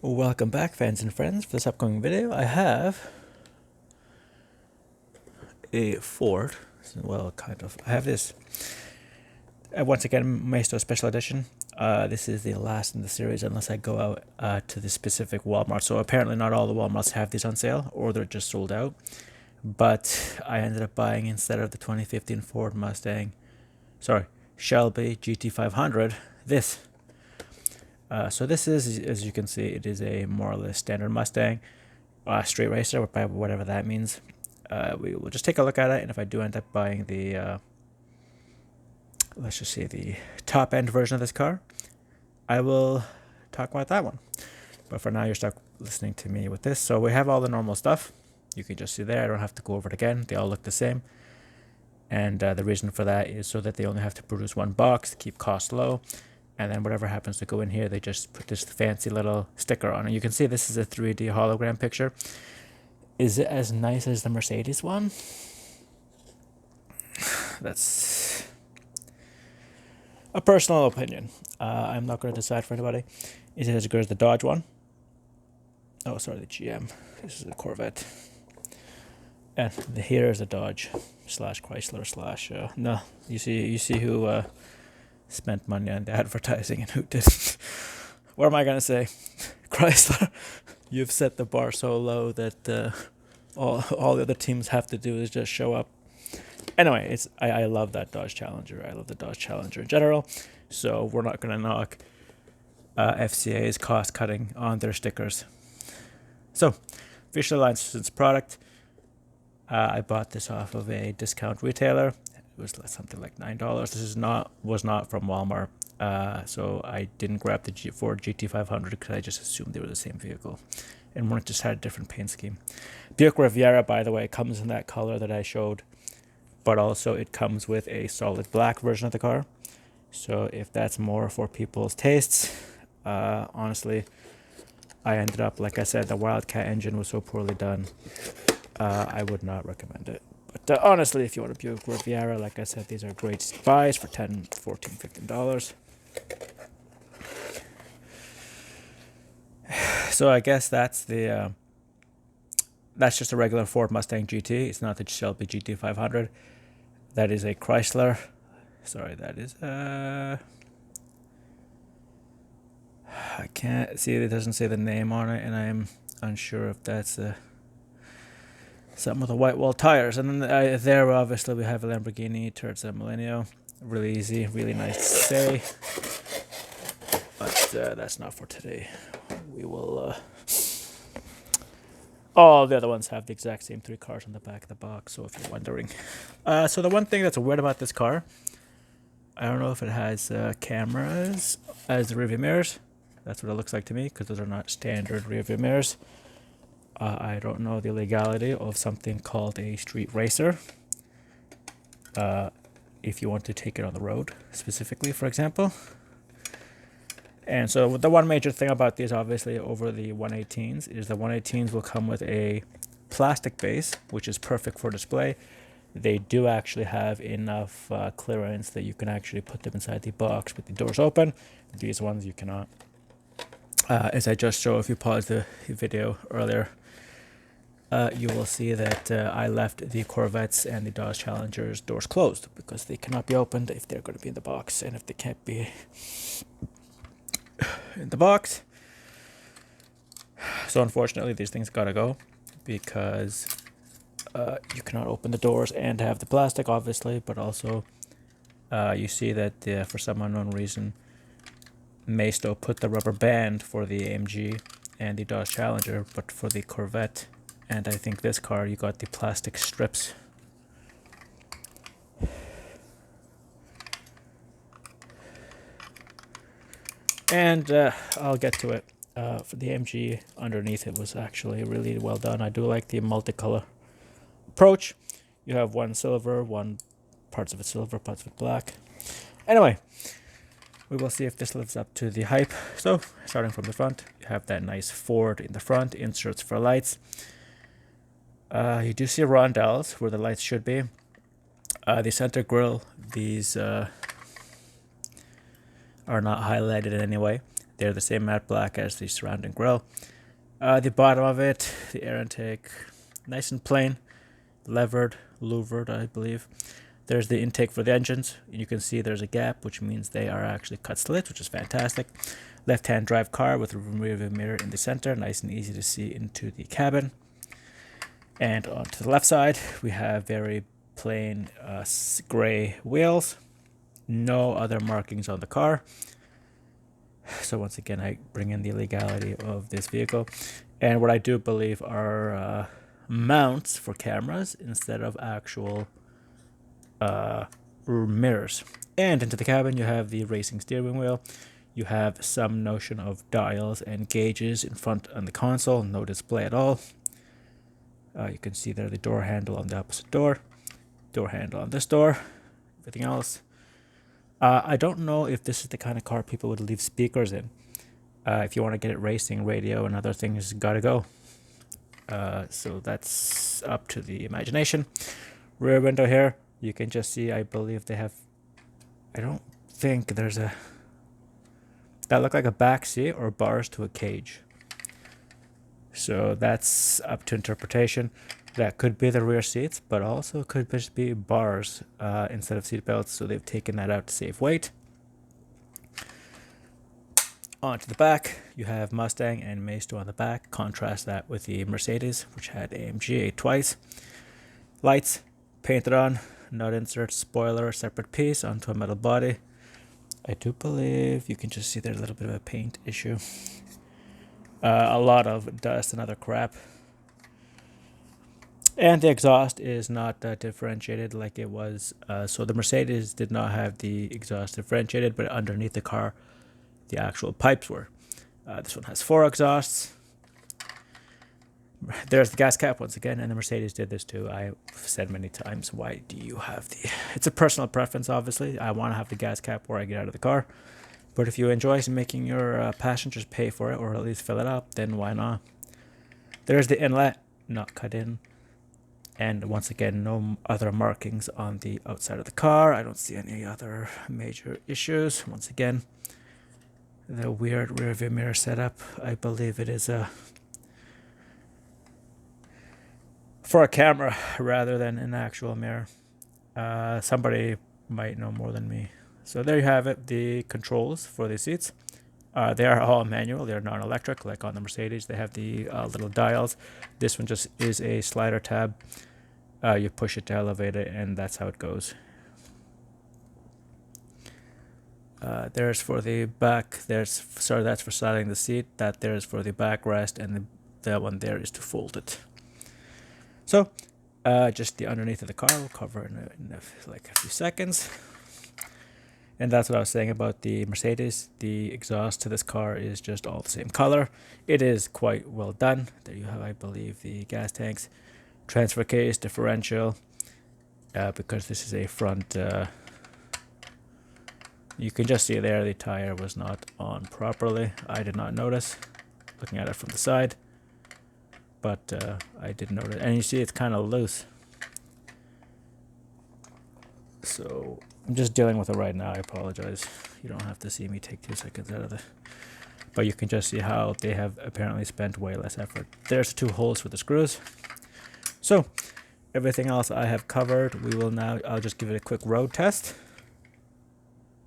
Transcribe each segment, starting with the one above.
Welcome back, fans and friends. For this upcoming video, I have a Ford. Well, kind of. I have this, once again, Maisto Special Edition. This is the last in the series unless I go out to the specific Walmart. So apparently not all the Walmarts have these on sale, or they're just sold out. But I ended up buying, instead of the 2015 Ford Mustang, Shelby GT500, this. So this is, as you can see, it is a more or less standard Mustang, straight racer, whatever that means. We will just take a look at it, and if I do end up buying the, let's just say the top end version of this car, I will talk about that one. But for now, you're stuck listening to me with this. So we have all the normal stuff. You can just see there. I don't have to go over it again. They all look the same. And the reason for that is so that they only have to produce one box to keep costs low. And then whatever happens to go in here, they just put this fancy little sticker on it. You can see this is a 3D hologram picture. Is it as nice as the Mercedes one? That's a personal opinion. I'm not going to decide for anybody. Is it as good as the Dodge one? Oh, sorry, the GM. This is a Corvette. And here is a Dodge slash Chrysler slash. No, you see who spent money on the advertising and who didn't. What am I going to say? Chrysler, you've set the bar so low that all the other teams have to do is just show up. Anyway, I love that Dodge Challenger. I love the Dodge Challenger in general. So we're not going to knock FCA's cost cutting on their stickers. So, officially licensed product. I bought this off of a discount retailer. It was something like $9. This was not from Walmart. So I didn't grab the Ford GT500 because I just assumed they were the same vehicle. And one just had a different paint scheme. Buick Riviera, by the way, comes in that color that I showed. But also it comes with a solid black version of the car. So if that's more for people's tastes, honestly, I ended up, like I said, the Wildcat engine was so poorly done. I would not recommend it. But honestly, if you want a Buick Riviera, like I said, these are great buys for $10, $14, $15. So I guess that's the that's just a regular Ford Mustang GT. It's not the Shelby GT500. That is a Chrysler. Sorry, that is I can't see. It doesn't say the name on it, and I'm unsure if that's something with the white wall tires. And then there, obviously, we have a Lamborghini Terza Millennio. Really easy, really nice to say. But that's not for today. We will. All the other ones have the exact same three cars on the back of the box, so if you're wondering. So the one thing that's weird about this car, I don't know if it has cameras as the rearview mirrors. That's what it looks like to me, because those are not standard rearview mirrors. I don't know the legality of something called a street racer. If you want to take it on the road, specifically, for example. And so the one major thing about these, obviously, over the 118s, is the 118s will come with a plastic base, which is perfect for display. They do actually have enough clearance that you can actually put them inside the box with the doors open. These ones you cannot. As I just showed, if you pause the video earlier, you will see that I left the Corvettes and the Dodge Challengers doors closed because they cannot be opened if they're going to be in the box. And if they can't be in the box, so unfortunately these things gotta go, because you cannot open the doors and have the plastic, obviously, but also you see that for some unknown reason Maisto put the rubber band for the AMG and the Dodge Challenger, but for the Corvette and I think this car, you got the plastic strips. And I'll get to it. For the AMG, underneath it was actually really well done. I do like the multicolor approach. You have one silver, parts of it silver, parts of it black. Anyway, we will see if this lives up to the hype. So, starting from the front, you have that nice Ford in the front, inserts for lights. You do see rondelles where the lights should be. The center grille, these are not highlighted in any way. They're the same matte black as the surrounding grille. The bottom of it, the air intake, nice and plain, levered, louvered, I believe. There's the intake for the engines, and you can see there's a gap, which means they are actually cut slits, which is fantastic. Left-hand drive car with a rear view mirror in the center, nice and easy to see into the cabin. And onto the left side, we have very plain gray wheels, no other markings on the car. So once again, I bring in the legality of this vehicle, and what I do believe are mounts for cameras instead of actual mirrors. And into the cabin, you have the racing steering wheel. You have some notion of dials and gauges in front on the console, no display at all. You can see there the door handle on the opposite door handle on this door, everything else. I don't know if this is the kind of car people would leave speakers in. If you want to get it racing, radio and other things gotta go. So that's up to the imagination. Rear window here, you can just see, I believe they have, I don't think there's a, that look like a back seat or bars to a cage. So that's up to interpretation. That could be the rear seats, but also could just be bars instead of seat belts, so they've taken that out to save weight. Onto the back, you have Mustang and Maisto on the back. Contrast that with the Mercedes, which had AMG twice. Lights, painted on, nut insert, spoiler, separate piece onto a metal body. I do believe you can just see there's a little bit of a paint issue. A lot of dust and other crap. And the exhaust is not differentiated like it was. So the Mercedes did not have the exhaust differentiated, but underneath the car, the actual pipes were. This one has 4 exhausts. There's the gas cap once again, and the Mercedes did this too. I've said many times, why do you have the... It's a personal preference, obviously. I want to have the gas cap where I get out of the car. But if you enjoy making your passengers pay for it, or at least fill it up, then why not? There's the inlet, not cut in. And once again, no other markings on the outside of the car. I don't see any other major issues. Once again, the weird rear view mirror setup. I believe it is for a camera rather than an actual mirror. Somebody might know more than me. So there you have it, the controls for the seats. They are all manual, they're non-electric, like on the Mercedes. They have the little dials. This one just is a slider tab. You push it to elevate it, and that's how it goes. There's for the back, that's for sliding the seat. That there's for the backrest, and that one there is to fold it. So, just the underneath of the car, we'll cover in like a few seconds. And that's what I was saying about the Mercedes. The exhaust to this car is just all the same color. It is quite well done. There you have, I believe, the gas tanks. Transfer case, differential. Because this is a front... you can just see there the tire was not on properly. I did not notice, looking at it from the side. But I did notice. And you see it's kind of loose. So... I'm just dealing with it right now. I apologize. You don't have to see me take 2 seconds out of it. But you can just see how they have apparently spent way less effort. There's 2 holes for the screws. So, everything else I have covered. We will now, I'll just give it a quick road test.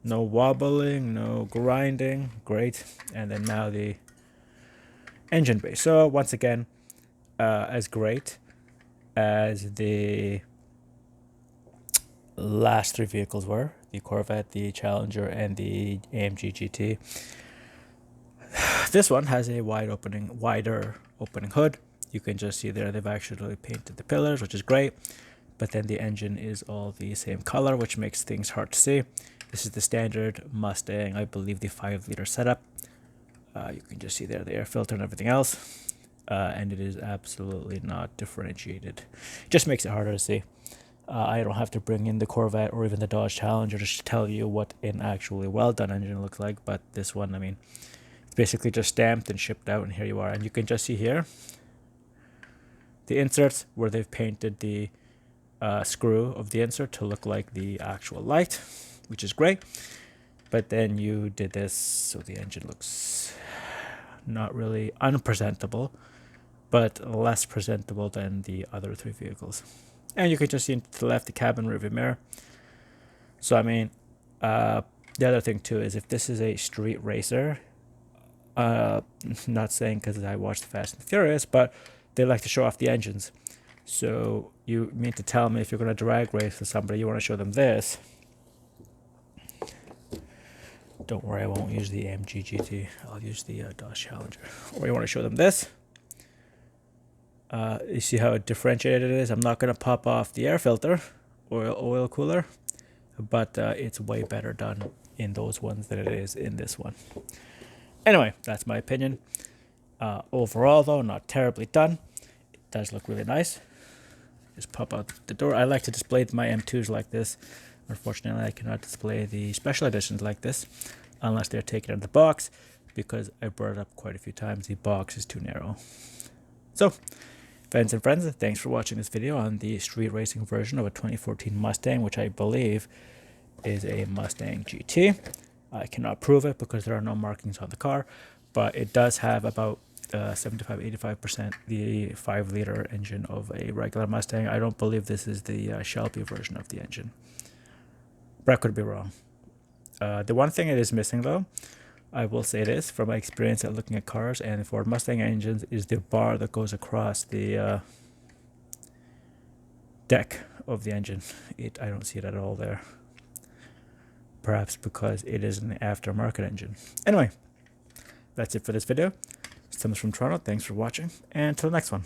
No wobbling, no grinding. Great. And then now the engine bay. So, once again, as great as the last 3 vehicles were, the Corvette, the Challenger, and the AMG GT. This one has a wider opening hood. You can just see there they've actually painted the pillars, which is great, but then the engine is all the same color, which makes things hard to see. This is the standard Mustang, I believe the 5-liter setup. You can just see there the air filter and everything else, and it is absolutely not differentiated. It just makes it harder to see. I don't have to bring in the Corvette or even the Dodge Challenger just to tell you what an actually well-done engine looks like. But this one, I mean, it's basically just stamped and shipped out, and here you are. And you can just see here the inserts where they've painted the screw of the insert to look like the actual light, which is great. but then you did this, so the engine looks not really unpresentable, but less presentable than the other three vehicles. And you can just see to the left the cabin rearview mirror. So I mean, the other thing too is if this is a street racer, not saying because I watched Fast and Furious, but they like to show off the engines. So you mean to tell me if you're going to drag race with somebody, you want to show them this? Don't worry, I won't use the AMG GT. I'll use the Dodge Challenger. Or you want to show them this? You see how differentiated it is? I'm not going to pop off the air filter or oil cooler, but it's way better done in those ones than it is in this one. Anyway, that's my opinion. Overall, though, not terribly done. It does look really nice. Just pop out the door. I like to display my M2s like this. Unfortunately, I cannot display the special editions like this unless they're taken out of the box, because I brought it up quite a few times. The box is too narrow. So, fans and friends, thanks for watching this video on the street racing version of a 2014 Mustang, which I believe is a Mustang GT. I cannot prove it because there are no markings on the car, but it does have about 75-85% the 5-liter engine of a regular Mustang. I don't believe this is the Shelby version of the engine, but I could be wrong. The one thing it is missing, though, I will say this from my experience at looking at cars and Ford Mustang engines, is the bar that goes across the deck of the engine. I don't see it at all there. Perhaps because it is an aftermarket engine. Anyway, that's it for this video. It's Thomas from Toronto. Thanks for watching, and until the next one.